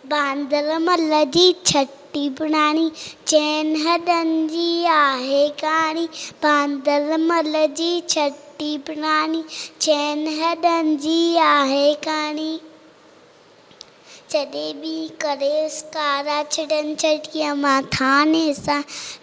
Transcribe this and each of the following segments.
बांदरमल जी छटी पुराणी चैन हॾनि जी आहे कहाणी। बांदरमल जी छटी पुराणी चैन हॾनि जी आहे कहाणी। जॾहिं बि करे कारा छॾनि छटीअ मां थाने सां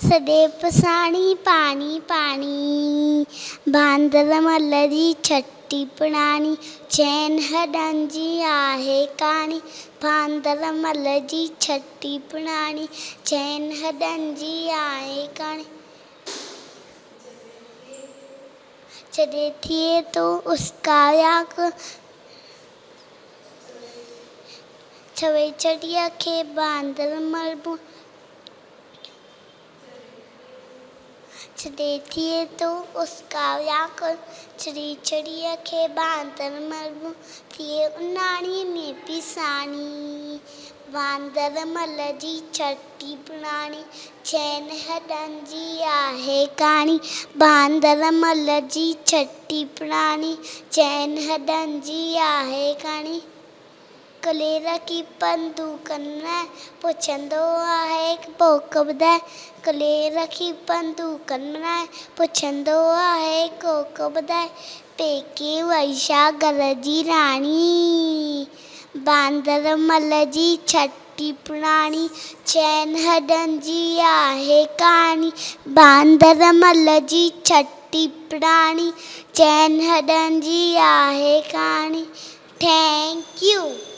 सॼे पुसाणी पाणी पाणी। बांदरमल जी छटी पुराणी चैन हॾनि जी आहे कहाणी। बांदरमल जी छटी पुराणी चैन हॾनि जी आहे कहाणी। जॾहिं थिए थो उसकाया छटीअ खे बांदरमल जॾहिं थिए थो उसकाया छटीअ खे बांदरमल थिए उन्हाणी में पिसाणी। बांदरमल जी छटी पुराणी चैन हॾनि जी आहे कहाणी। बांदरमल जी छटी पुराणी चैन हॾनि जी आहे कहाणी। कलेर की बंदूकनि में पुछंदो आहे कोक ॿुधाए। कलेर की बंदूकनि में पुछंदो आहे कोक ॿुधाए। पेके वई छा घर जी राणी। बांदरमल जी छटी पुराणी चैन हॾनि जी आहे कहाणी। बांदरमल जी छटी पुराणी चैन हॾनि जी आहे कहाणी। Thank U.